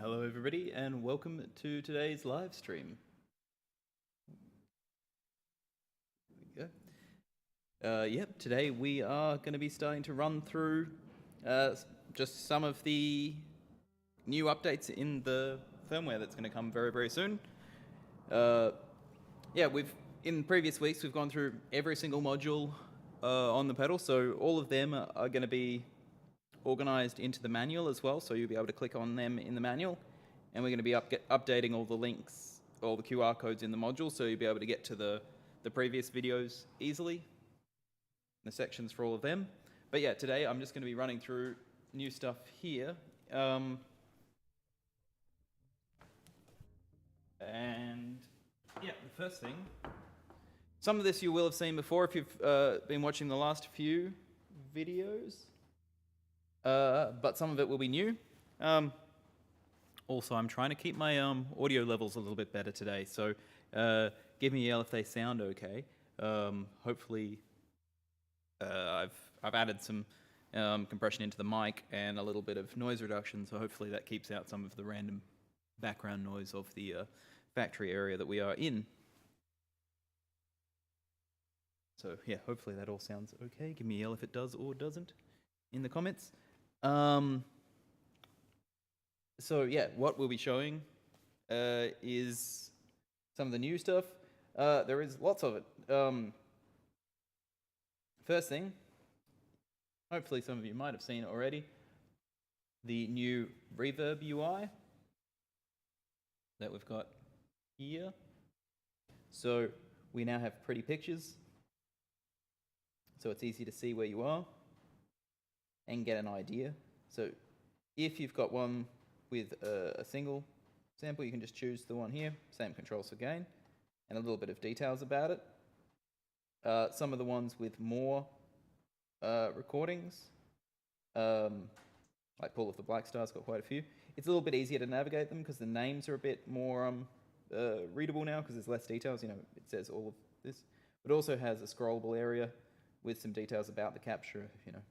Hello everybody and welcome to today's live stream. There we go. Yep, today we are going to be starting to run through just some of the new updates in the firmware that's going to come very, very soon. In previous weeks we've gone through every single module on the pedal, so all of them are going to be organized into the manual as well, so you'll be able to click on them in the manual, and we're going to be updating all the links, all the QR codes in the module, so you'll be able to get to the previous videos easily, the sections for all of them. But yeah, today I'm just going to be running through new stuff here. And yeah, the first thing, some of this you will have seen before if you've been watching the last few videos. But some of it will be new. Also, I'm trying to keep my audio levels a little bit better today, so give me a yell if they sound okay. Hopefully, I've added some compression into the mic and a little bit of noise reduction, so hopefully that keeps out some of the random background noise of the factory area that we are in. So yeah, hopefully that all sounds okay. Give me a yell if it does or doesn't in the comments. So yeah, what we'll be showing is some of the new stuff. There is lots of it. First thing, hopefully some of you might have seen it already, the new reverb UI that we've got here. So we now have pretty pictures, so it's easy to see where you are and get an idea. So if you've got one with a single sample, you can just choose the one here, same controls for gain, and a little bit of details about it. Some of the ones with more recordings, like Pull of the Black Star's got quite a few. It's a little bit easier to navigate them because the names are a bit more readable now because there's less details. You know, it says all of this. It also has a scrollable area with some details about the capture, you know,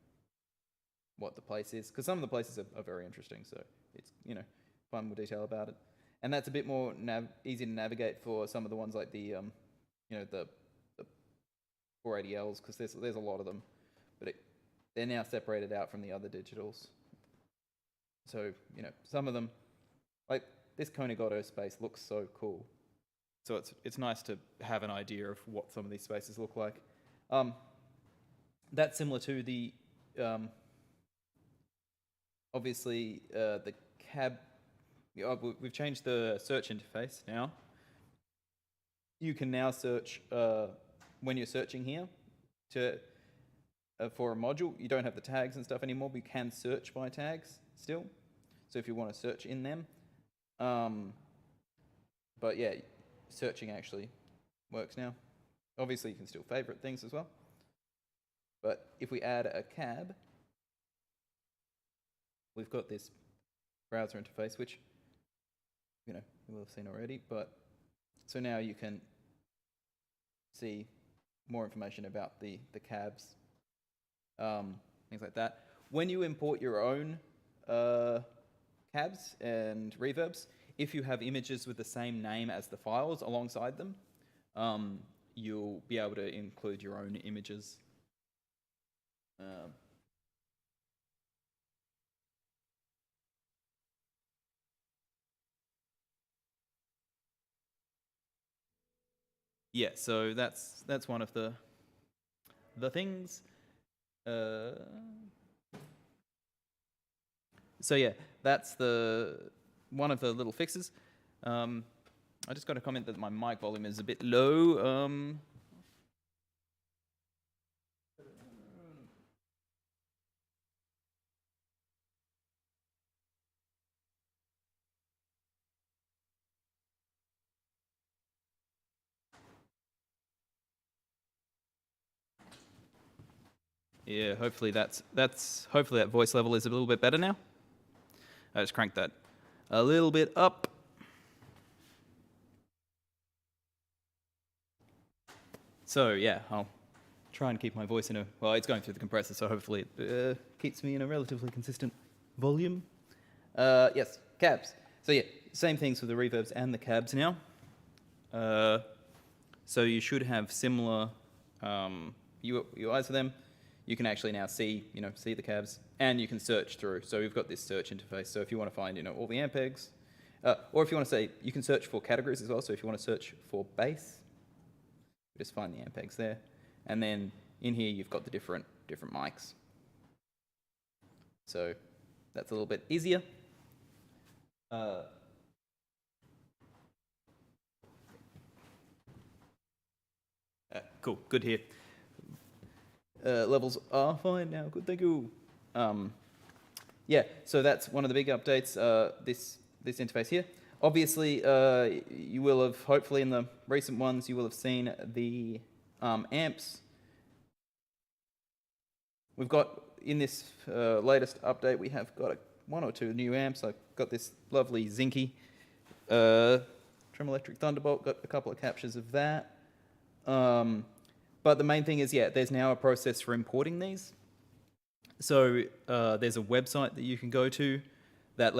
what the place is, because some of the places are very interesting, so it's, you know, fun with detail about it. And that's a bit more easy to navigate for some of the ones like the, you know, the 480Ls, because there's a lot of them, but they're now separated out from the other digitals. So, you know, some of them, like this Koenigsegg space looks so cool. So it's nice to have an idea of what some of these spaces look like. That's similar to the, obviously, the cab, we've changed the search interface now. You can now search, when you're searching here, for a module, you don't have the tags and stuff anymore, but you can search by tags still. So if you want to search in them. But yeah, searching actually works now. Obviously, you can still favorite things as well. But if we add a cab, we've got this browser interface, which, you know, you will have seen already, but so now you can see more information about the cabs, things like that. When you import your own cabs and reverbs, if you have images with the same name as the files alongside them, you'll be able to include your own images. Yeah, so that's one of the things. So yeah, that's one of the little fixes. I just got a comment that my mic volume is a bit low. Yeah, hopefully hopefully that voice level is a little bit better now. I just cranked that a little bit up. So yeah, I'll try and keep my voice in well, it's going through the compressor, so hopefully it keeps me in a relatively consistent volume. Yes, cabs. So yeah, same things with the reverbs and the cabs now. So you should have similar UIs for them. You can actually now see the cabs, and you can search through. So we've got this search interface. So if you want to find all the amp pegs, or if you want to say, you can search for categories as well. So if you want to search for bass, you just find the amp pegs there, and then in here you've got the different mics. So that's a little bit easier. Cool, good here. Levels are fine now, good, thank you. Yeah, so that's one of the big updates, this interface here. Obviously, you will have, hopefully in the recent ones, you will have seen the amps. We've got, in this latest update, we have got one or two new amps. I've got this lovely Zinky Trim Electric Thunderbolt, got a couple of captures of that. But the main thing is, there's now a process for importing these. So there's a website that you can go to that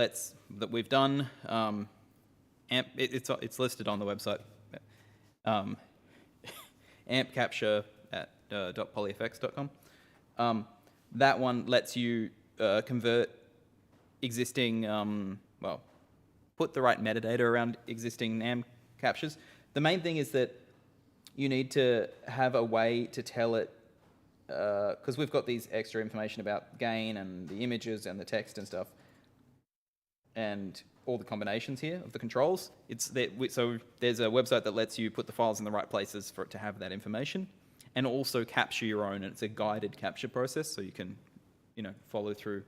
we've done. It's listed on the website. Amp capture at .polyfx.com. That one lets you convert existing, put the right metadata around existing amp captures. The main thing is that you need to have a way to tell it, because we've got these extra information about gain and the images and the text and stuff, and all the combinations here of the controls. So there's a website that lets you put the files in the right places for it to have that information, and also capture your own. And it's a guided capture process, so you can, follow through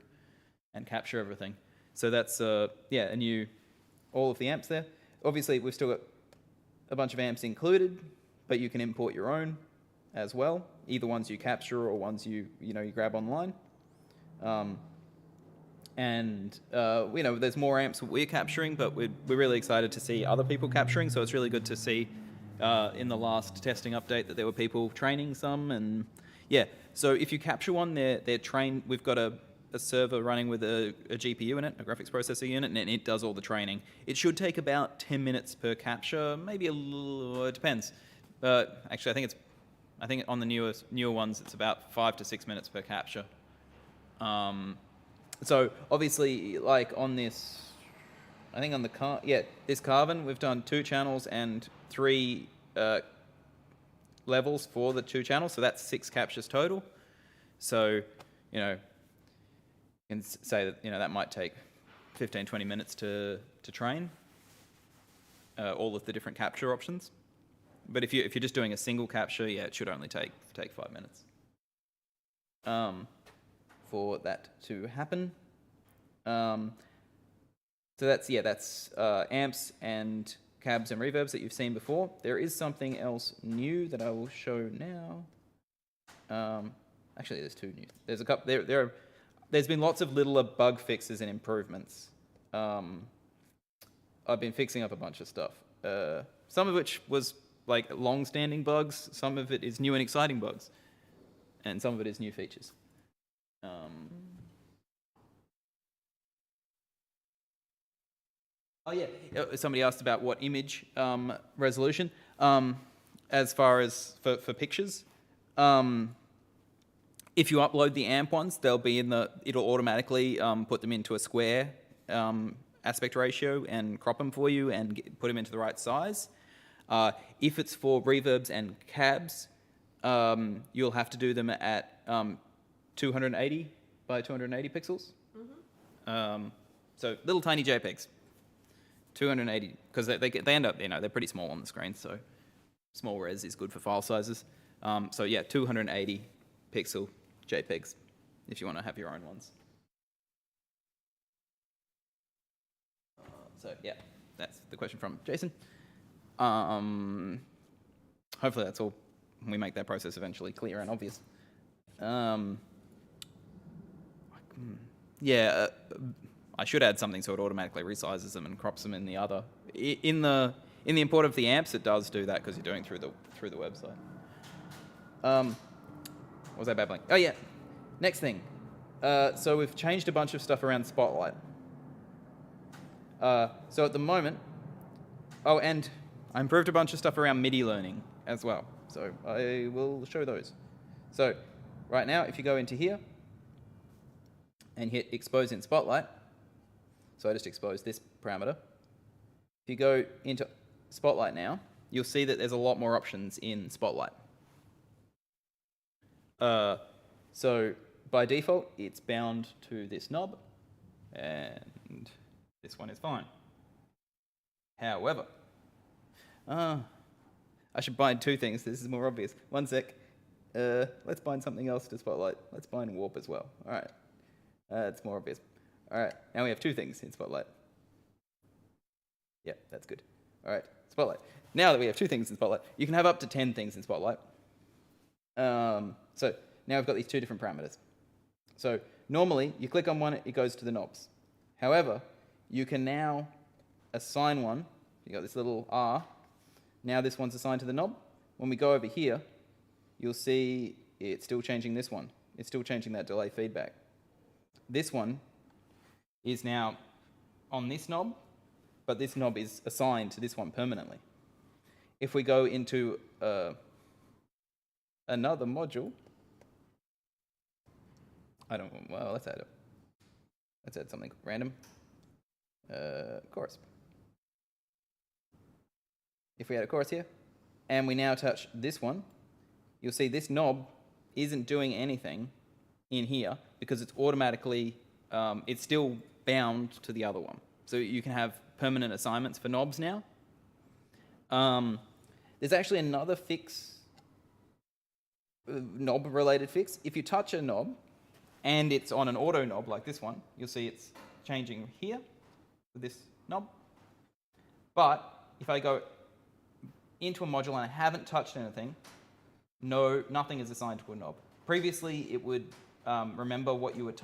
and capture everything. So that's all of the amps there. Obviously, we've still got a bunch of amps included, but you can import your own as well, either ones you capture or ones you grab online. There's more amps that we're capturing, but we're really excited to see other people capturing. So it's really good to see in the last testing update that there were people training some, and so if you capture one, they're trained. We've got a server running with a GPU in it, a graphics processor unit, and it does all the training. It should take about 10 minutes per capture, maybe a little. It depends. Actually, I think on the newer ones, it's about 5 to 6 minutes per capture. So obviously, like on this, I think on the this Carbon, we've done 2 channels and 3 levels for the 2 channels, so that's 6 captures total. So, you can say that that might take 15-20 minutes to train all of the different capture options. But if you're just doing a single capture, it should only take 5 minutes for that to happen. So that's amps and cabs and reverbs that you've seen before. There is something else new that I will show now. Actually, there's 2 new. There's a couple. There's been lots of little bug fixes and improvements. I've been fixing up a bunch of stuff. Some of which was like long-standing bugs. Some of it is new and exciting bugs, and some of it is new features. Somebody asked about what image resolution. As far as for pictures, if you upload the amp ones, they'll be it'll automatically put them into a square aspect ratio and crop them for you and put them into the right size. If it's for reverbs and cabs, you'll have to do them at 280 by 280 pixels. Mm-hmm. So little tiny JPEGs, 280, because they end up, they're pretty small on the screen, so small res is good for file sizes. 280 pixel JPEGs if you want to have your own ones. That's the question from Jason. Hopefully that's all. We make that process eventually clear and obvious. I should add something so it automatically resizes them and crops them in the other. In the import of the amps, it does do that because you're doing through the website. What was I babbling? Oh yeah, next thing. So we've changed a bunch of stuff around Spotlight. So at the moment, oh, and I improved a bunch of stuff around Midi learning as well. So I will show those. So right now, if you go into here and hit expose in Spotlight, so I just exposed this parameter. If you go into Spotlight now, you'll see that there's a lot more options in Spotlight. So by default, it's bound to this knob, and this one is fine. However, I should bind two things. This is more obvious. One sec. Let's bind something else to Spotlight. Let's bind warp as well. All right. It's more obvious. All right. Now we have two things in Spotlight. Yeah, that's good. All right. Spotlight. Now that we have two things in Spotlight, you can have up to 10 things in Spotlight. So now we've got these two different parameters. So normally, you click on one, it goes to the knobs. However, you can now assign one. You got this little R. Now this one's assigned to the knob. When we go over here, you'll see it's still changing this one. It's still changing that delay feedback. This one is now on this knob, but this knob is assigned to this one permanently. If we go into another module, well, let's add something random. Chorus. If we add a chorus here, and we now touch this one, you'll see this knob isn't doing anything in here because it's automatically, it's still bound to the other one. So you can have permanent assignments for knobs now. There's actually another fix, knob-related fix. If you touch a knob and it's on an auto knob like this one, you'll see it's changing here with this knob. But if I go into a module and I haven't touched anything, nothing is assigned to a knob. Previously, it would remember what you had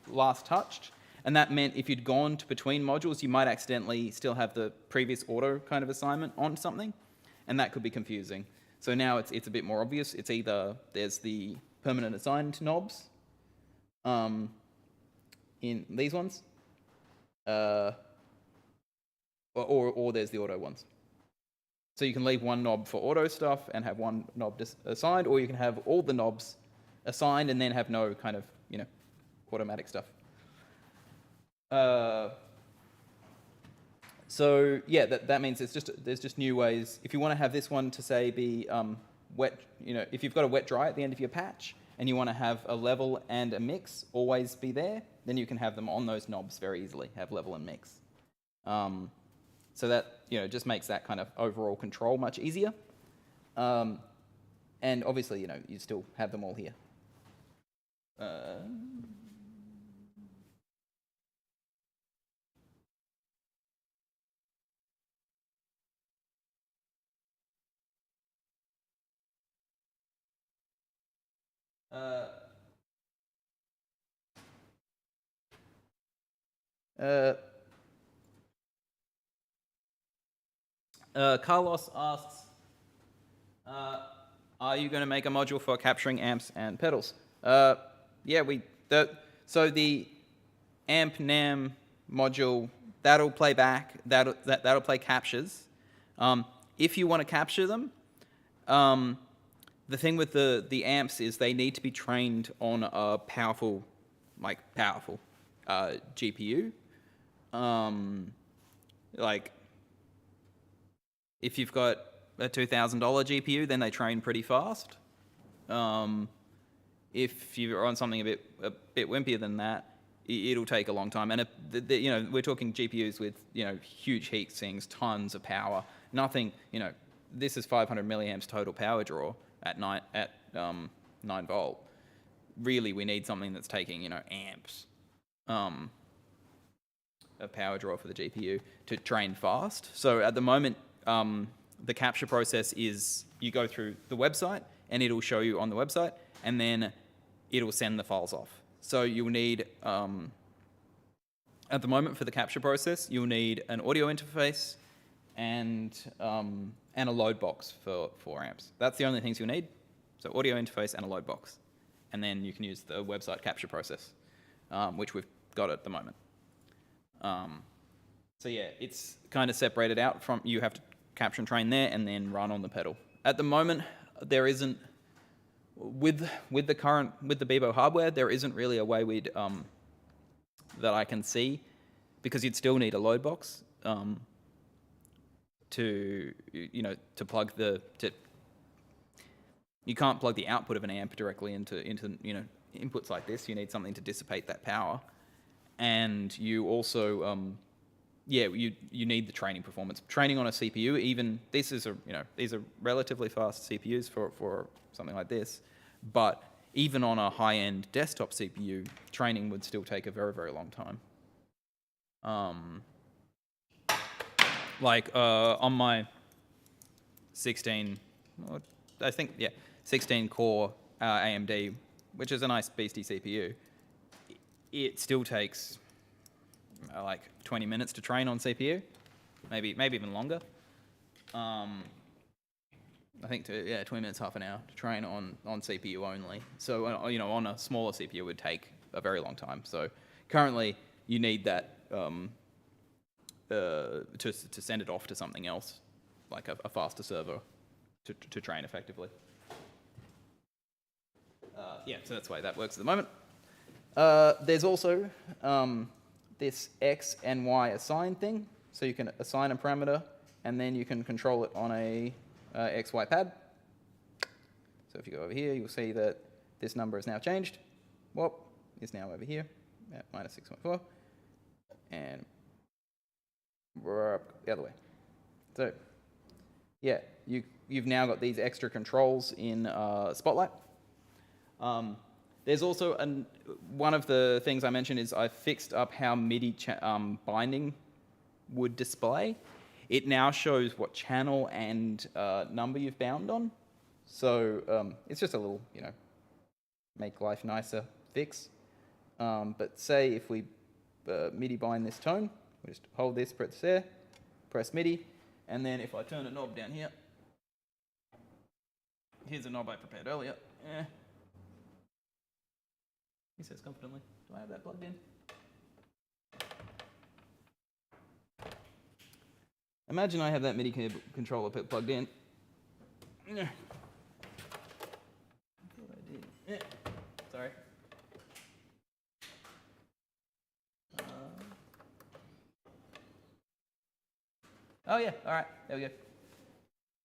last touched, and that meant if you'd gone to between modules, you might accidentally still have the previous auto kind of assignment on something, and that could be confusing. So now it's a bit more obvious. It's either there's the permanent assigned knobs in these ones, or there's the auto ones. So you can leave one knob for auto stuff and have one knob assigned, or you can have all the knobs assigned and then have no kind of, automatic stuff. So yeah, that means there's just new ways. If you want to have this one to say be wet, if you've got a wet dry at the end of your patch and you want to have a level and a mix always be there, then you can have them on those knobs very easily, have level and mix. So that just makes that kind of overall control much easier. And obviously, you still have them all here. Carlos asks, are you going to make a module for capturing amps and pedals? Yeah, so the amp NAM module, that'll play back, that'll play captures. If you want to capture them, the thing with the amps is they need to be trained on a powerful GPU. If you've got a $2,000 GPU, then they train pretty fast. If you're on something a bit wimpier than that, it'll take a long time. And we're talking GPUs with huge heat sinks, tons of power. Nothing. This is 500 milliamps total power draw at 9 volt. Really, we need something that's taking amps of power draw for the GPU to train fast. So at the moment, the capture process is you go through the website and it'll show you on the website, and then it'll send the files off. So you'll need, at the moment for the capture process, you'll need an audio interface and a load box for 4 amps. That's the only things you'll need. So audio interface and a load box. And then you can use the website capture process, which we've got at the moment. So yeah, it's kind of separated out from, you have to capture and train there and then run on the pedal. At the moment, there isn't, with the Beebo hardware, there isn't really a way that I can see, because you'd still need a load box to plug you can't plug the output of an amp directly into inputs like this. You need something to dissipate that power, and you also you need the training performance. Training on a CPU, even these are relatively fast CPUs for something like this, but even on a high-end desktop CPU, training would still take a very, very long time. On my 16 core AMD, which is a nice beastie CPU, it still takes like 20 minutes to train on CPU, maybe even longer. I think 20 minutes, half an hour to train on CPU only. So on a smaller CPU it would take a very long time. So currently you need that to send it off to something else, like a faster server, to train effectively. So that's the way that works at the moment. There's also this X and Y assign thing. So you can assign a parameter, and then you can control it on a XY pad. So if you go over here, you'll see that this number is now changed. Whoop, is now over here at minus 6.4. And the other way. So yeah, you've now got these extra controls in Spotlight. There's also one of the things I mentioned is I fixed up how Midi binding would display. It now shows what channel and number you've bound on. So it's just a little, make life nicer fix. But say if we Midi bind this tone, we just hold this, press there, press Midi, and then if I turn a knob down here, here's a knob I prepared earlier. He says confidently, do I have that plugged in? Imagine I have that MIDI controller plugged in. I thought I did. Sorry. Oh yeah, all right, there we go.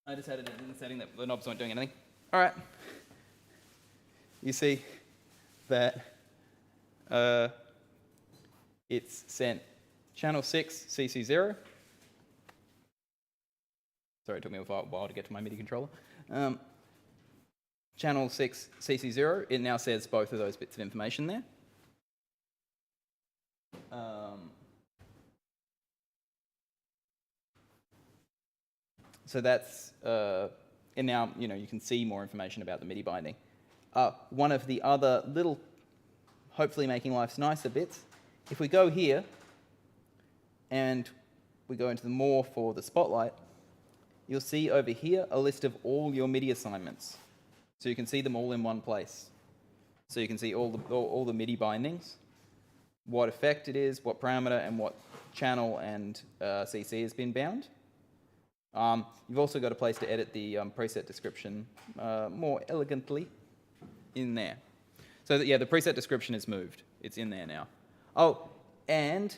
I just had it in the setting that the knobs weren't doing anything. All right. You see that it's sent channel 6 CC0. Sorry, it took me a while to get to my MIDI controller. Channel 6 CC0, it now says both of those bits of information there. So that's, and now you can see more information about the MIDI binding. One of the other little, hopefully making life nicer bits, if we go here and we go into the more for the Spotlight, you'll see over here a list of all your MIDI assignments. So you can see them all in one place. So you can see all the MIDI bindings, what effect it is, what parameter, and what channel and CC has been bound. You've also got a place to edit the preset description more elegantly in there. So that, the preset description is moved. It's in there now. Oh, and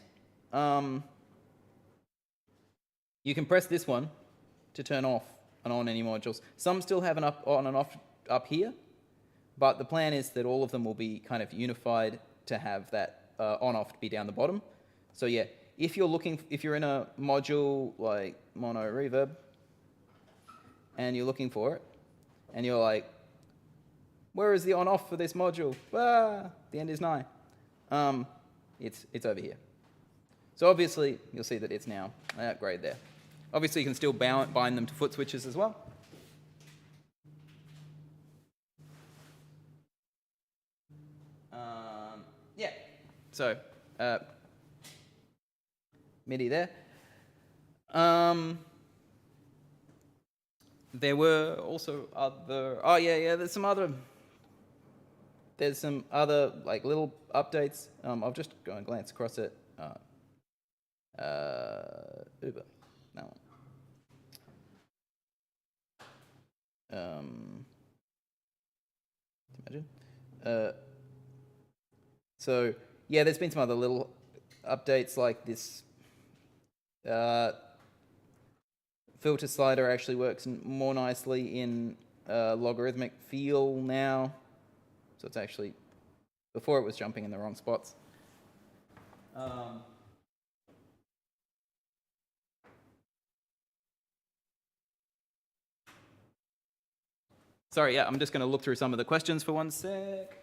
you can press this one to turn off and on any modules. Some still have an on and off up here, but the plan is that all of them will be kind of unified to have that on-off be down the bottom. So yeah, if you're in a module like mono reverb, and you're looking for it, and you're like, where is the on-off for this module? The end is nigh. It's over here. So obviously, you'll see that it's now an upgrade there. Obviously, you can still bind them to foot switches as well. So, MIDI there. There were also other, there's some other like little updates. I'll just go and glance across it. Imagine. So yeah, there's been some other little updates like this. Filter slider actually works more nicely in logarithmic feel now. So it's actually, before it was jumping in the wrong spots. Sorry, yeah, I'm just going to look through some of the questions for one sec.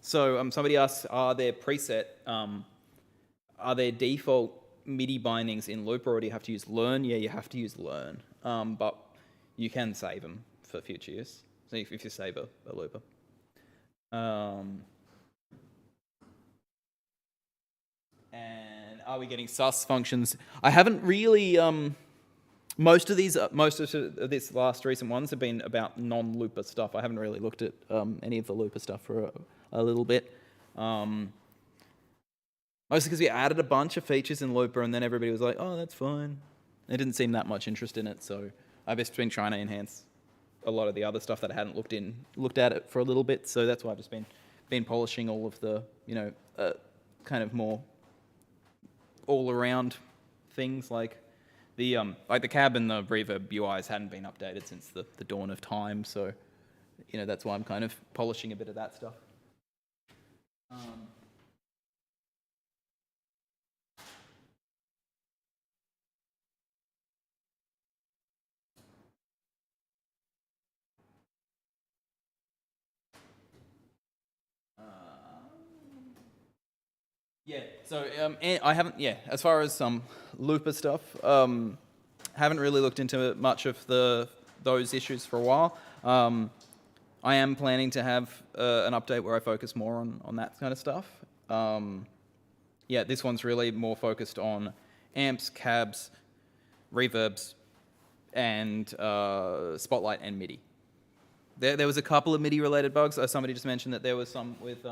So somebody asks, are there default MIDI bindings in Looper, or do you have to use Learn? Yeah, you have to use Learn, but you can save them for future use. So if you save a Looper. And are we getting sus functions? I haven't really. Most of this last recent ones have been about non-Looper stuff. I haven't really looked at any of the Looper stuff for a little bit. Mostly because we added a bunch of features in Looper, and then everybody was like, "Oh, that's fine." There didn't seem that much interest in it, so I've just been trying to enhance a lot of the other stuff that I hadn't looked at it for a little bit. So that's why I've just been polishing all of the kind of more all-around things like the cab and the reverb UIs hadn't been updated since the dawn of time, so that's why I'm kind of polishing a bit of that stuff. Yeah, so I haven't. Yeah, as far as some Looper stuff, haven't really looked into much of those issues for a while. I am planning to have an update where I focus more on that kind of stuff. Yeah, this one's really more focused on amps, cabs, reverbs, and Spotlight and Midi. There was a couple of MIDI-related bugs. Somebody just mentioned that there was some with...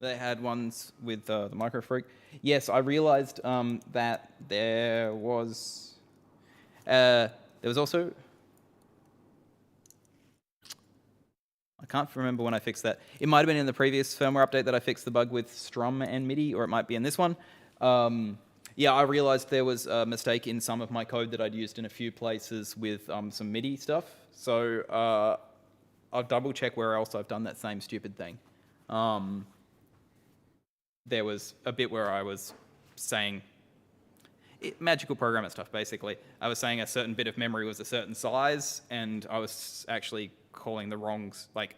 They had ones with the Micro Freak. Yes, I realized that there was also... I can't remember when I fixed that. It might have been in the previous firmware update that I fixed the bug with Strum and Midi, or it might be in this one. Yeah, I realized there was a mistake in some of my code that I'd used in a few places with some Midi stuff. So I'll double-check where else I've done that same stupid thing. There was a bit where I was saying... magical programmer stuff, basically. I was saying a certain bit of memory was a certain size, and I was actually calling the wrongs, like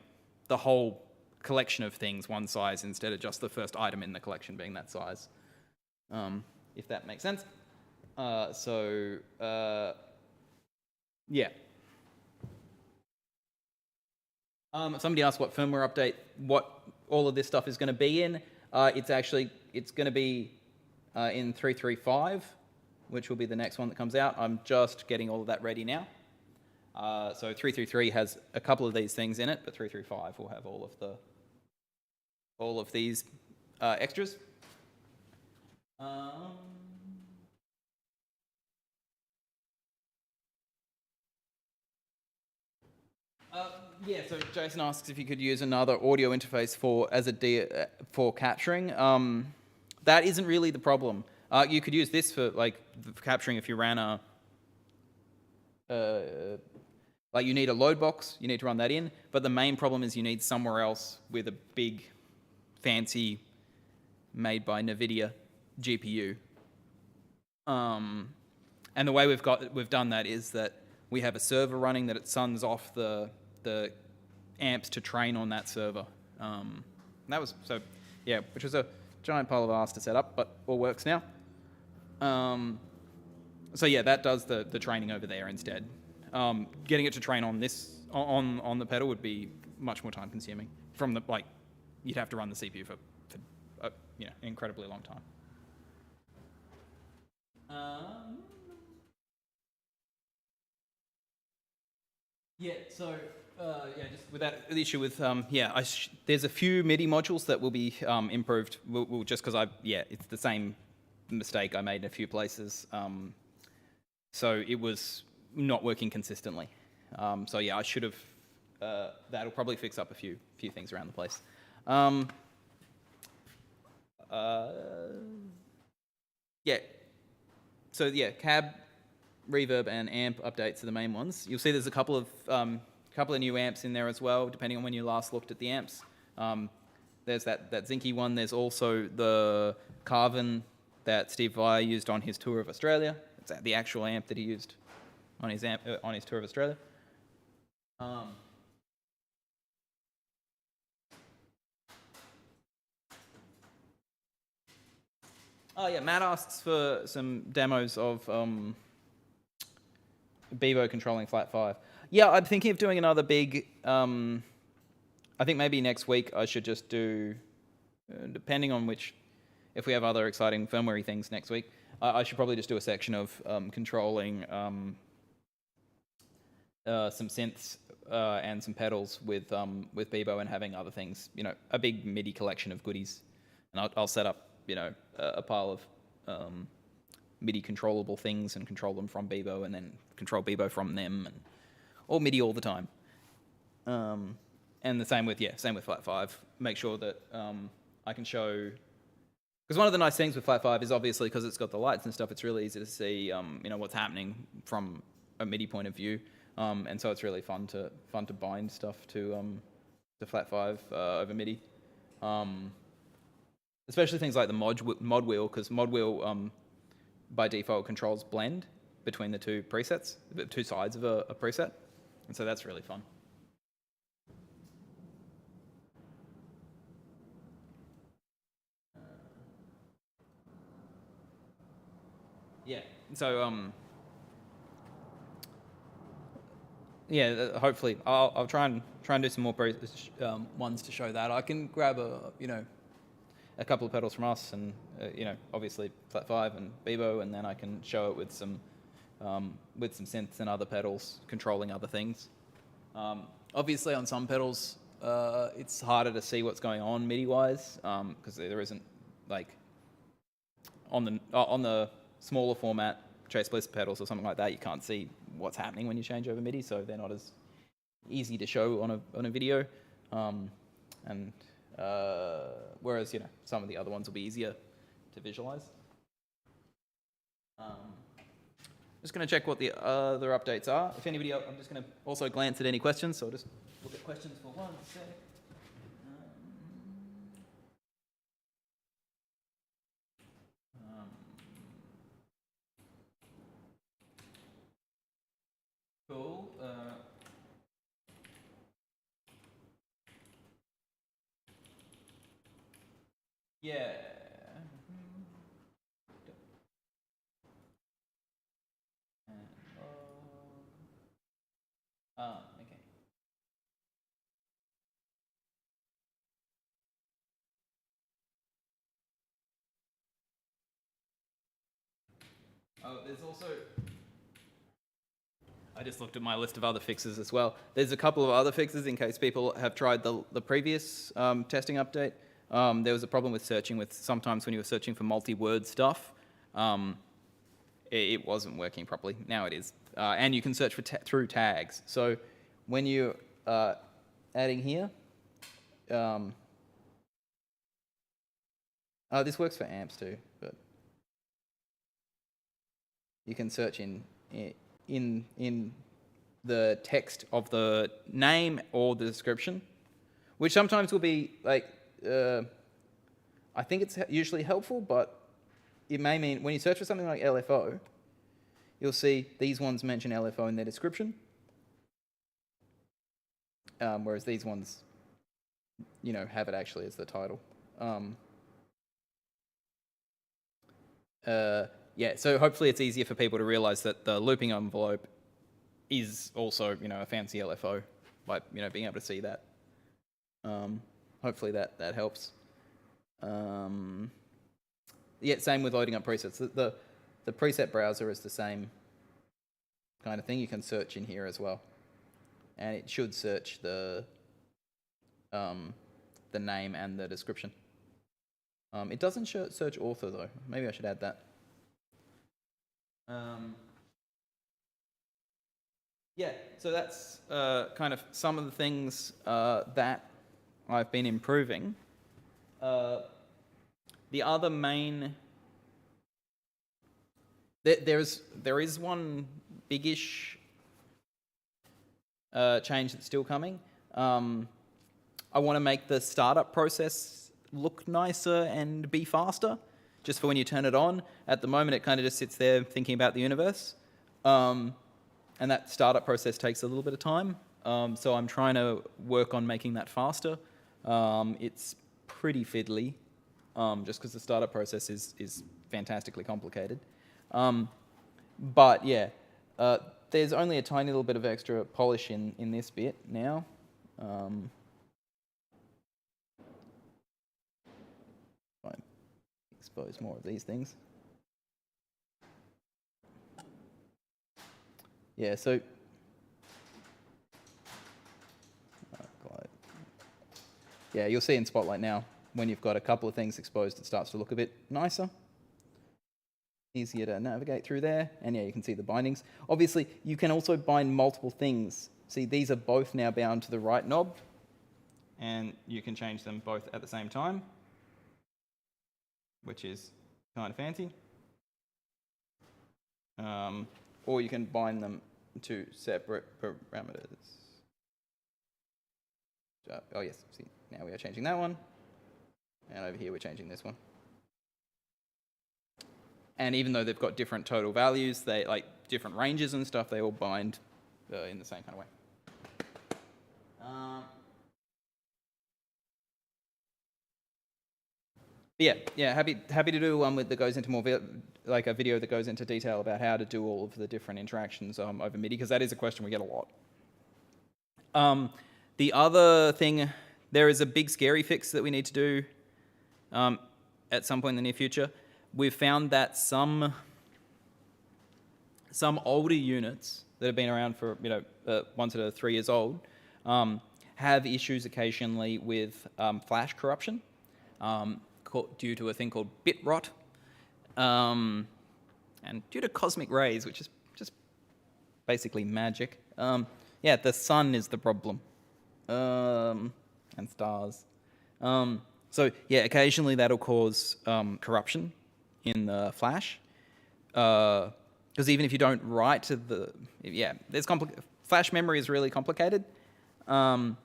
the whole collection of things one size instead of just the first item in the collection being that size, if that makes sense. Yeah. Somebody asked what firmware update, what all of this stuff is going to be in. It's going to be in 3.3.5, which will be the next one that comes out. I'm just getting all of that ready now. So 3.3.3 has a couple of these things in it, but 3.3.5 will have all of these extras. Yeah, so Jason asks if you could use another audio interface for capturing. That isn't really the problem. You could use this for capturing if you ran you need a load box, you need to run that in, but the main problem is you need somewhere else with a big, fancy, made by NVIDIA GPU. And the way we've done that is that we have a server running that it sends off the amps to train on that server. Which was a giant pile of arse to set up, but all works now. That does the training over there instead. Getting it to train on this on the pedal would be much more time consuming. You'd have to run the CPU for an incredibly long time. Yeah, so just with that the issue with there's a few MIDI modules that will be improved. We'll just because it's the same mistake I made in a few places. So it was not working consistently. I should have. That'll probably fix up a few things around the place. Cab, reverb, and amp updates are the main ones. You'll see there's a couple of new amps in there as well, depending on when you last looked at the amps. There's that Zinky one. There's also the Carvin that Steve Vai used on his tour of Australia. It's the actual amp that he used on his tour of Australia. Matt asks for some demos of Beebo controlling flat 5. Yeah, I'm thinking of doing another big. I think maybe next week I should just do, depending on if we have other exciting firmware things next week, I should probably just do a section of controlling some synths and some pedals with Beebo and having other things. A big MIDI collection of goodies, and I'll set up a pile of MIDI controllable things and control them from Beebo, and then control Beebo from them, and all MIDI all the time. And the same with Flat 5. Make sure that I can show, because one of the nice things with Flat 5 is obviously because it's got the lights and stuff, it's really easy to see what's happening from a MIDI point of view, and so it's really fun to bind stuff to Flat 5 over MIDI. Especially things like the mod wheel, because mod wheel by default controls blend between the two presets, the two sides of a preset, and so that's really fun. Hopefully I'll try and do some more ones to show that. I can grab a couple of pedals from us, and obviously Flat 5 and Beebo, and then I can show it with some synths and other pedals controlling other things. Obviously on some pedals it's harder to see what's going on MIDI wise, because there isn't, like, on the smaller format Chase Bliss pedals or something like that, you can't see what's happening when you change over MIDI, so they're not as easy to show on a video. Whereas some of the other ones will be easier to visualize. Just going to check what the other updates are. If anybody else, I'm just going to also glance at any questions, so I'll just look at questions for 1 sec. Cool. Yeah. Okay. There's also, I just looked at my list of other fixes as well. There's a couple of other fixes in case people have tried the previous testing update. There was a problem with searching sometimes when you were searching for multi-word stuff, it wasn't working properly. Now it is. And you can search through tags. So when you're adding here, this works for amps too, but you can search in the text of the name or the description, which sometimes will be like, I think it's usually helpful, but it may mean when you search for something like LFO, you'll see these ones mention LFO in their description, whereas these ones, have it actually as the title. So hopefully it's easier for people to realize that the looping envelope is also, a fancy LFO by, being able to see that. Hopefully that helps. Same with loading up presets. The preset browser is the same kind of thing. You can search in here as well. and it should search the name and the description. It doesn't search author though. Maybe I should add that. Yeah, so that's kind of some of the things that I've been improving. The other main... There is one biggish change that's still coming. I want to make the startup process look nicer and be faster, just for when you turn it on. At the moment, it kind of just sits there thinking about the universe. And that startup process takes a little bit of time. So I'm trying to work on making that faster. It's pretty fiddly, just because the startup process is fantastically complicated. But yeah, there's only a tiny little bit of extra polish in this bit now. I expose more of these things. Yeah, so yeah, you'll see in Spotlight now, when you've got a couple of things exposed, it starts to look a bit nicer. Easier to navigate through there, and yeah, you can see the bindings. Obviously, you can also bind multiple things. See, these are both now bound to the right knob, and you can change them both at the same time, which is kind of fancy. Or you can bind them to separate parameters. Oh yes, see, now we are changing that one, and over here we're changing this one. And even though they've got different total values, they like different ranges and stuff, they all bind in the same kind of way. Yeah, happy to do one that goes into more like a video that goes into detail about how to do all of the different interactions over MIDI, because that is a question we get a lot. The other thing, there is a big scary fix that we need to do at some point in the near future. We've found that some older units that have been around for ones that are 3 years old have issues occasionally with flash corruption due to a thing called bit rot, and due to cosmic rays, which is just basically magic. Yeah, the sun is the problem, and stars. So yeah, occasionally that'll cause corruption in the flash, because even if you don't write to the... Yeah, there's flash memory is really complicated. So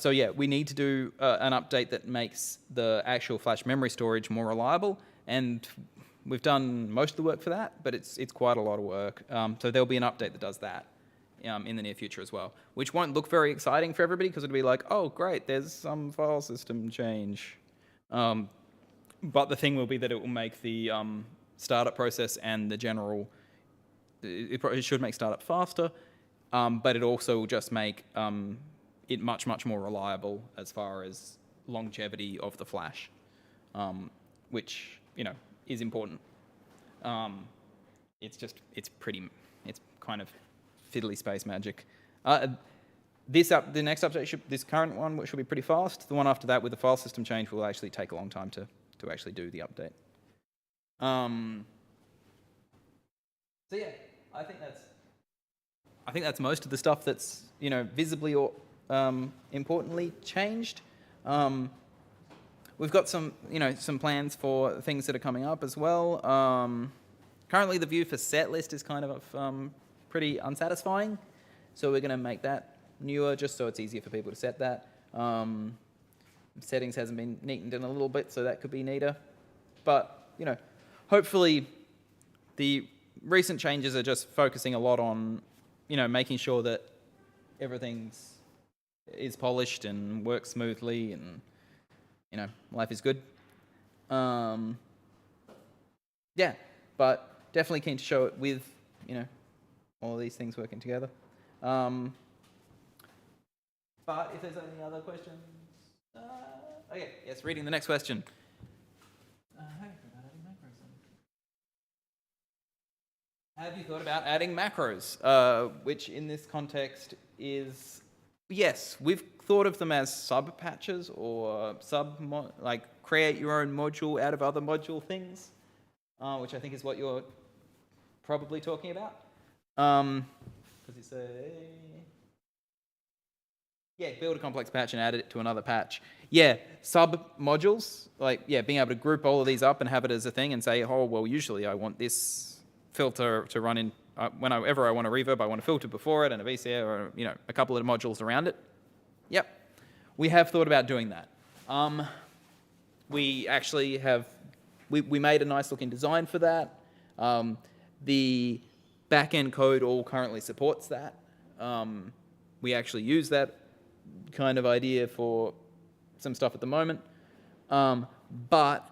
yeah, we need to do an update that makes the actual flash memory storage more reliable, and we've done most of the work for that, but it's quite a lot of work. So there'll be an update that does that in the near future as well, which won't look very exciting for everybody, because it'll be like, oh great, there's some file system change. But the thing will be that it will make the startup process and the general... It should make startup faster, but it also will just make it much, much more reliable as far as longevity of the flash, which, is important. It's kind of fiddly space magic. The next update, this current one, should be pretty fast. The one after that with the file system change will actually take a long time to actually do the update. So yeah, I think that's most of the stuff that's visibly or importantly changed. We've got some plans for things that are coming up as well. Currently, the view for set list is kind of pretty unsatisfying, so we're going to make that newer just so it's easier for people to set that. Settings hasn't been neatened in a little bit, so that could be neater. But hopefully the recent changes are just focusing a lot on making sure that everything is polished and works smoothly, and life is good. Yeah, but definitely keen to show it with all of these things working together. But if there's any other questions, okay, yes, reading the next question. Have you thought about adding macros? Which in this context is, yes, we've thought of them as sub patches or like create your own module out of other module things, which I think is what you're probably talking about. Because you say, yeah, build a complex patch and add it to another patch. Yeah, sub modules, like, yeah, being able to group all of these up and have it as a thing and say, oh, well, usually I want this filter to run in, whenever I want a reverb, I want a filter before it and a VCA or, you know, a couple of modules around it. Yep, we have thought about doing that. We actually have, we made a nice looking design for that. The back-end code all currently supports that. We actually use that kind of idea for some stuff at the moment. But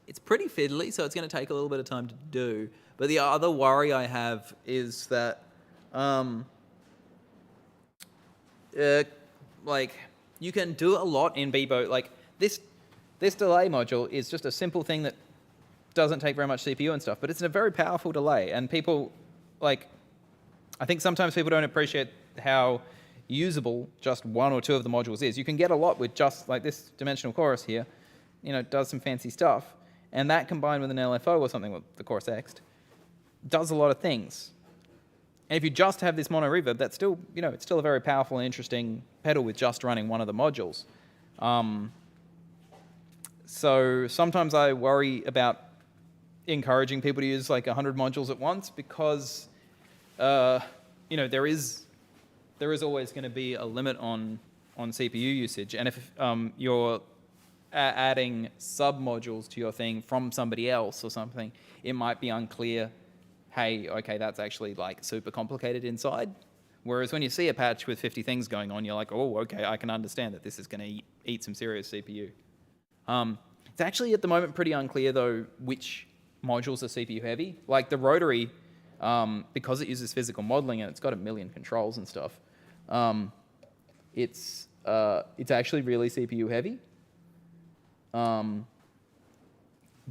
it's pretty fiddly, so it's going to take a little bit of time to do. But the other worry I have is that, like, you can do a lot in Beebo. Like, this delay module is just a simple thing that doesn't take very much CPU and stuff, but it's a very powerful delay. And people, like, I think sometimes people don't appreciate how usable just one or two of the modules is. You can get a lot with just, like, this dimensional chorus here, you know, does some fancy stuff. And that combined with an LFO or something with the chorus X does a lot of things. And if you just have this mono reverb, that's still, you know, it's still a very powerful and interesting pedal with just running one of the modules. So sometimes I worry about encouraging people to use like 100 modules at once because, you know, there is always going to be a limit on CPU usage. And if you're adding sub-modules to your thing from somebody else or something, it might be unclear, hey, okay, that's actually like super complicated inside. Whereas when you see a patch with 50 things going on, you're like, oh, okay, I can understand that this is going to eat some serious CPU. It's actually at the moment pretty unclear though which modules are CPU heavy. Like the rotary, because it uses physical modeling and it's got a million controls and stuff, it's actually really CPU heavy.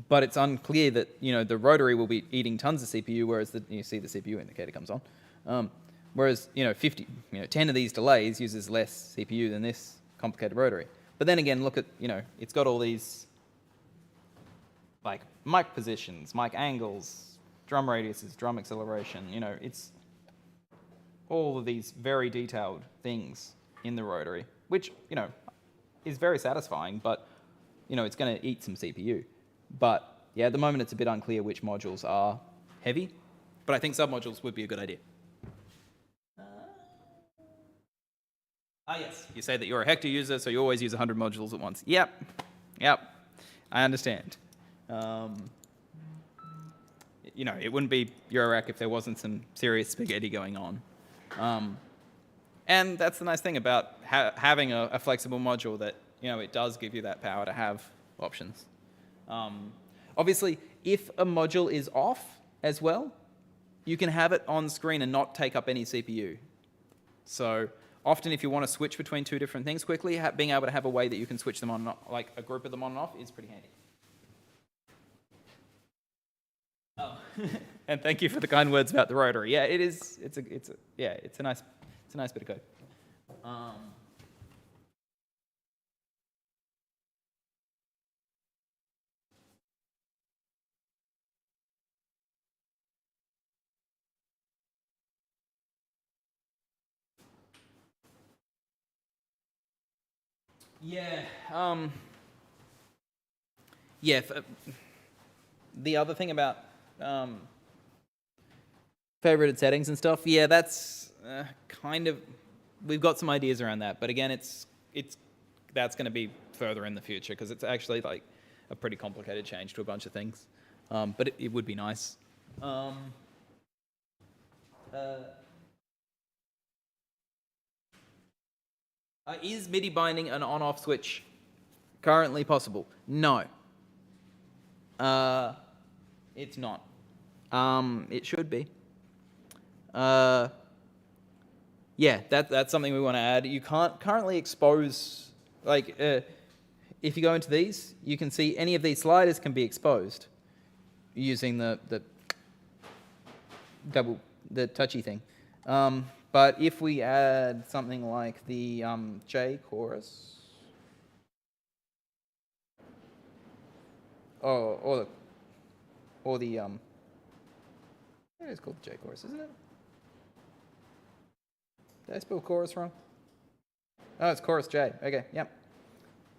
But it's unclear that, you know, the rotary will be eating tons of CPU, whereas you see the CPU indicator comes on. Whereas, you know, 10 of these delays uses less CPU than this complicated rotary. But then again, look at, you know, it's got all these like mic positions, mic angles, drum radiuses, drum acceleration, you know, it's all of these very detailed things in the rotary, which, you know, is very satisfying, but, you know, it's going to eat some CPU. But yeah, at the moment it's a bit unclear which modules are heavy, but I think submodules would be a good idea. Yes, you say that you're a Hector user, so you always use 100 modules at once. Yep, I understand. You know, it wouldn't be Eurorack if there wasn't some serious spaghetti going on. And that's the nice thing about having a flexible module that, you know, it does give you that power to have options. Obviously, if a module is off as well, you can have it on screen and not take up any CPU. So often if you want to switch between two different things quickly, being able to have a way that you can switch them on and off, like a group of them on and off, is pretty handy. Oh, and thank you for the kind words about the rotary. Yeah, it is. It's a nice bit of code. The other thing about favorited settings and stuff, yeah, that's kind of, we've got some ideas around that, but again, that's going to be further in the future because it's actually like a pretty complicated change to a bunch of things, but it would be nice. Is MIDI binding an on-off switch currently possible? No. It's not. It should be. Yeah, that's something we want to add. You can't currently expose, like, if you go into these, you can see any of these sliders can be exposed. using the touchy thing. But if we add something like the J chorus, or the it's called the J chorus, isn't it? Did I spell chorus wrong? Oh, it's chorus J. Okay, yep.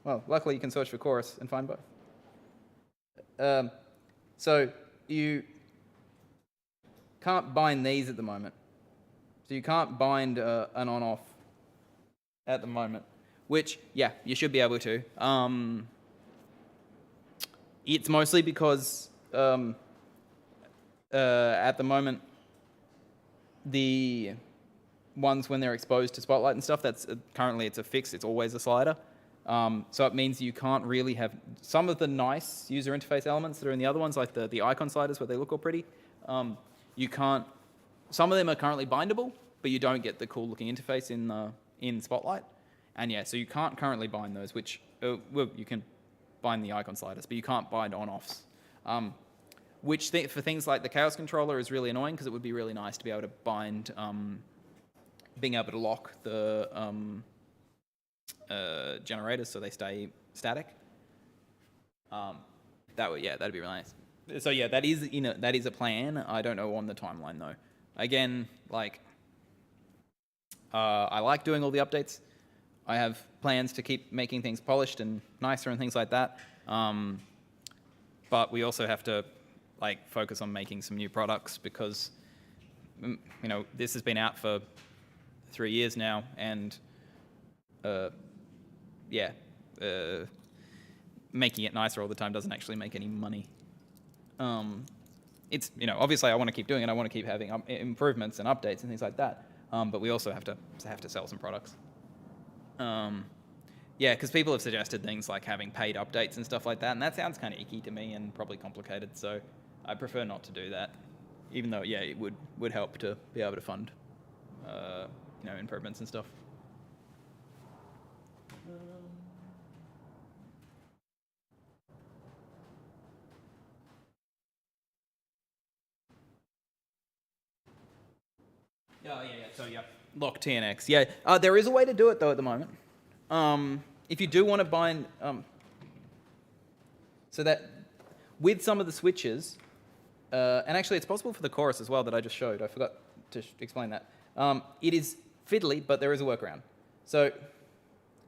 Well, luckily you can search for chorus and find both. So you can't bind these at the moment. So you can't bind an on-off at the moment, which, yeah, you should be able to. It's mostly because at the moment, the ones when they're exposed to spotlight and stuff, that's currently it's a fix, it's always a slider. So it means you can't really have some of the nice user interface elements that are in the other ones, like the icon sliders where they look all pretty. You can't. Some of them are currently bindable, but you don't get the cool looking interface in Spotlight. And yeah, so you can't currently bind those, which well, you can bind the icon sliders, but you can't bind on-offs. Which for things like the Chaos controller is really annoying because it would be really nice to be able to bind, being able to lock the generators so they stay static. That'd be really nice. So yeah, that is a plan. I don't know on the timeline though. Again, like I like doing all the updates. I have plans to keep making things polished and nicer and things like that. But we also have to like focus on making some new products because this has been out for 3 years now, and making it nicer all the time doesn't actually make any money. It's obviously I want to keep doing it. I want to keep having improvements and updates and things like that. But we also have to sell some products. Because people have suggested things like having paid updates and stuff like that, and that sounds kind of icky to me and probably complicated. So I prefer not to do that, even though it would help to be able to fund improvements and stuff. So lock TNX. Yeah, there is a way to do it though at the moment. If you do want to bind, so that with some of the switches, and actually it's possible for the chorus as well that I just showed. I forgot to explain that. It is fiddly, but there is a workaround. So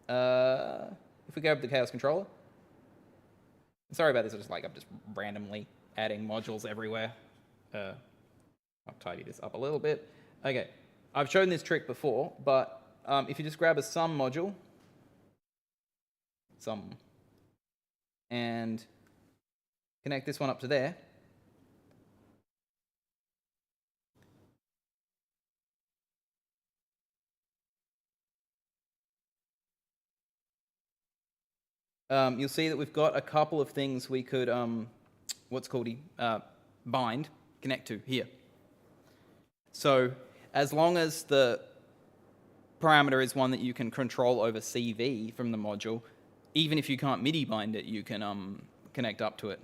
if we grab the Chaos controller, sorry about this. I'm just randomly adding modules everywhere. I'll tidy this up a little bit. Okay, I've shown this trick before, but if you just grab a sum module, and connect this one up to there, you'll see that we've got a couple of things we could, connect to here. So as long as the parameter is one that you can control over CV from the module, even if you can't MIDI bind it, you can connect up to it.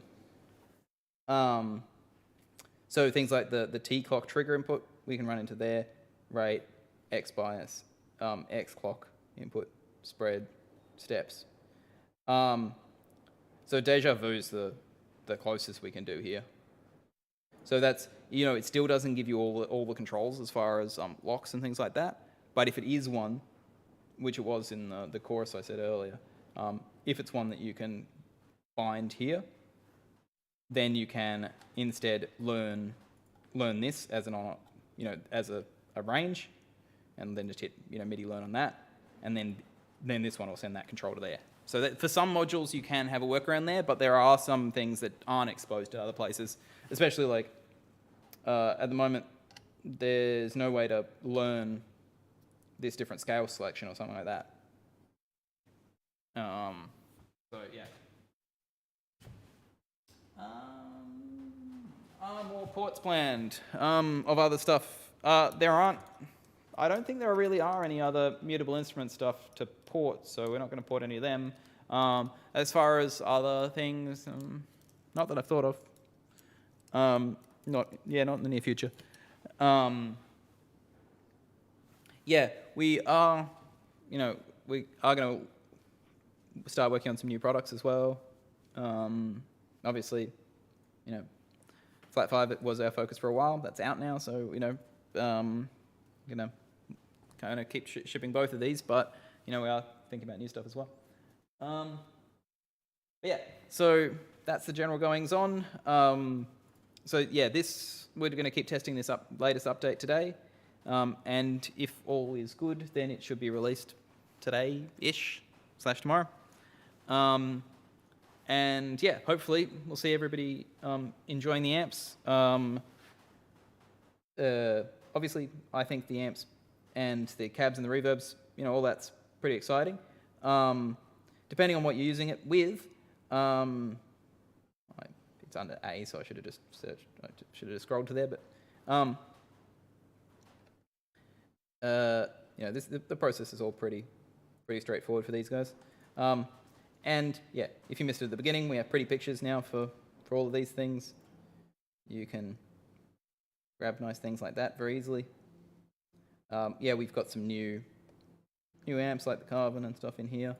So things like the T clock trigger input, we can run into there, rate, X bias, X clock input, spread, steps. So deja vu is the closest we can do here. So that's, it still doesn't give you all the controls as far as locks and things like that. But if it is one, which it was in the chorus I said earlier, if it's one that you can bind here, then you can instead learn this as as a range, and then just hit MIDI learn on that, and then this one will send that control to there. So that for some modules you can have a workaround there, but there are some things that aren't exposed to other places, especially like at the moment there's no way to learn this different scale selection or something like that. More ports planned of other stuff. I don't think there really are any other mutable instrument stuff to port, so we're not going to port any of them. As far as other things, not that I've thought of. Not in the near future. We are going to start working on some new products as well. Obviously, Flat 5 was our focus for a while. That's out now, so gonna kind of keep shipping both of these, but we are thinking about new stuff as well. So that's the general goings on. This we're going to keep testing this latest update today, and if all is good, then it should be released today-ish / tomorrow. Hopefully we'll see everybody enjoying the amps. Obviously, I think the amps and the cabs and the reverbs, all that's pretty exciting. Depending on what you're using it with, it's under A, so I should have just searched. I should have just scrolled to there, but the process is all pretty straightforward for these guys. If you missed it at the beginning, we have pretty pictures now for all of these things. You can grab nice things like that very easily. We've got some new amps like the Carbon and stuff in here.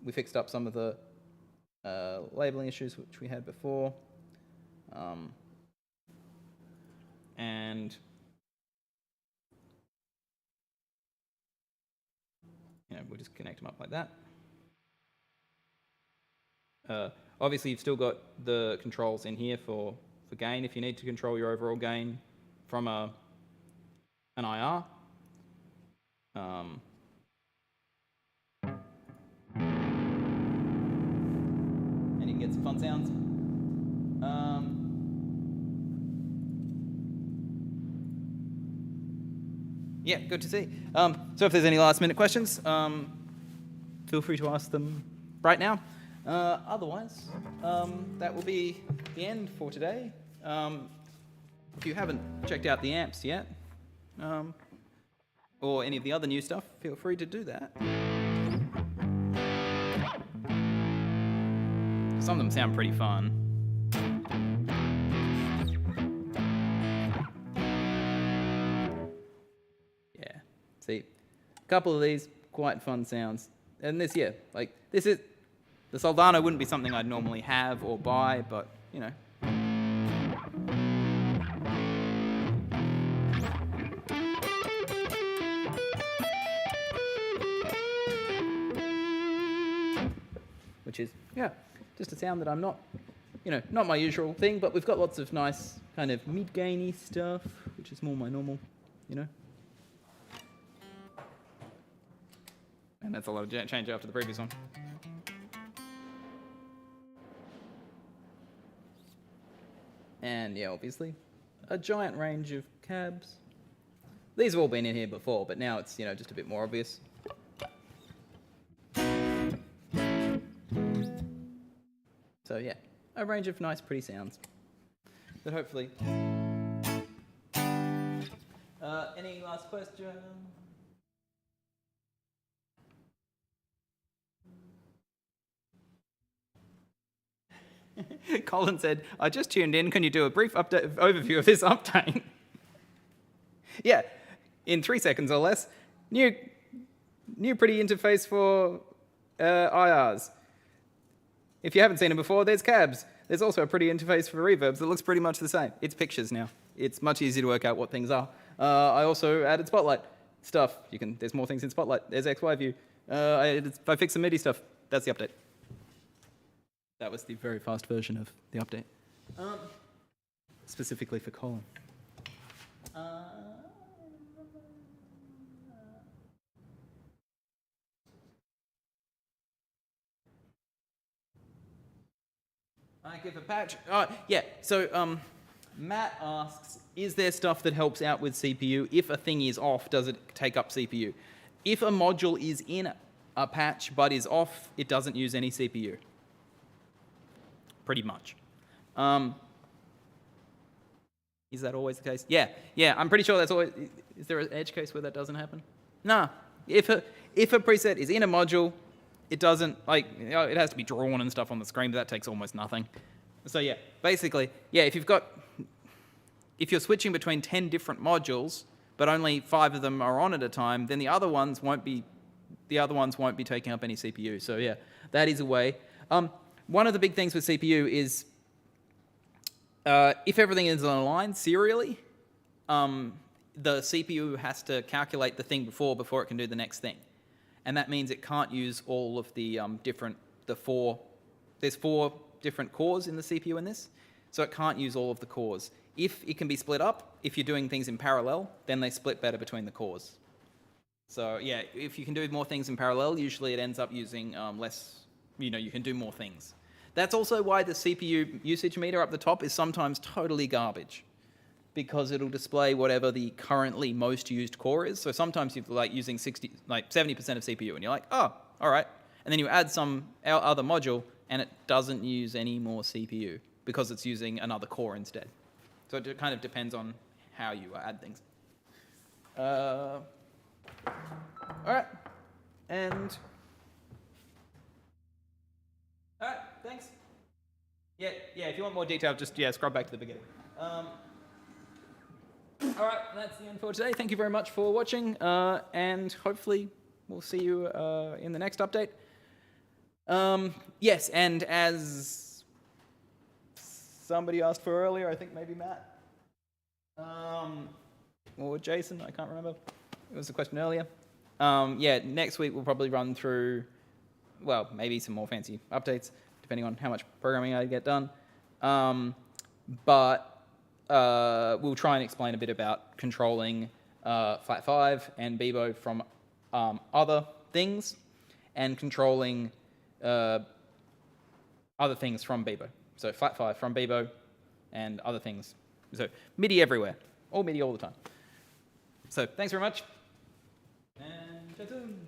We fixed up some of the labeling issues which we had before. We'll just connect them up like that. Obviously, you've still got the controls in here for gain if you need to control your overall gain from an IR. And you can get some fun sounds. Good to see. So if there's any last minute questions, feel free to ask them right now. Otherwise, that will be the end for today. If you haven't checked out the amps yet, or any of the other new stuff, feel free to do that. Some of them sound pretty fun. See, a couple of these quite fun sounds. And this is the Soldano wouldn't be something I'd normally have or buy, but which is just a sound that I'm not not my usual thing, but we've got lots of nice kind of mid-gainy stuff, which is more my normal, And that's a lot of change after the previous one. And obviously, a giant range of cabs. These have all been in here before, but now it's just a bit more obvious. So a range of nice, pretty sounds. But hopefully, any last question? Colin said, I just tuned in. Can you do a brief overview of this update? In 3 seconds or less. New pretty interface for IRs. If you haven't seen it before, there's cabs. There's also a pretty interface for reverbs that looks pretty much the same. It's pictures now. It's much easier to work out what things are. I also added Spotlight stuff. There's more things in Spotlight. There's XY view. I fixed some Midi stuff. That's the update. That was the very fast version of the update. Specifically for Colin. I give a patch. So Matt asks, is there stuff that helps out with CPU? If a thing is off, does it take up CPU? If a module is in a patch but is off, it doesn't use any CPU. Pretty much. Is that always the case? Yeah, I'm pretty sure that's always... Is there an edge case where that doesn't happen? No. If a preset is in a module, it doesn't... it has to be drawn and stuff on the screen, but that takes almost nothing. So yeah, basically, yeah, if you're switching between 10 different modules, but only 5 of them are on at a time, then the other ones won't be taking up any CPU. So yeah, that is a way. One of the big things with CPU is if everything is aligned serially, the CPU has to calculate the thing before it can do the next thing. And that means it can't use all of the there's 4 different cores in the CPU in this, so it can't use all of the cores. If it can be split up, if you're doing things in parallel, then they split better between the cores. So yeah, if you can do more things in parallel, usually it ends up using less, you can do more things. That's also why the CPU usage meter up the top is sometimes totally garbage, because it'll display whatever the currently most used core is. So sometimes you're using 70% of CPU, and you're like, oh, all right. And then you add some other module, and it doesn't use any more CPU because it's using another core instead. So it kind of depends on how you add things. All right. And all right, thanks. Yeah, if you want more detail, just scrub back to the beginning. All right, that's the end for today. Thank you very much for watching, and hopefully we'll see you in the next update. Yes, and as somebody asked for earlier, I think maybe Matt, or Jason, I can't remember. It was a question earlier. Next week we'll probably run through, well, maybe some more fancy updates, depending on how much programming I get done. But we'll try and explain a bit about controlling Flat 5 and Beebo from other things, and controlling other things from Beebo. So Flat 5 from Beebo and other things. So Midi everywhere, all Midi all the time. So thanks very much, and chat soon.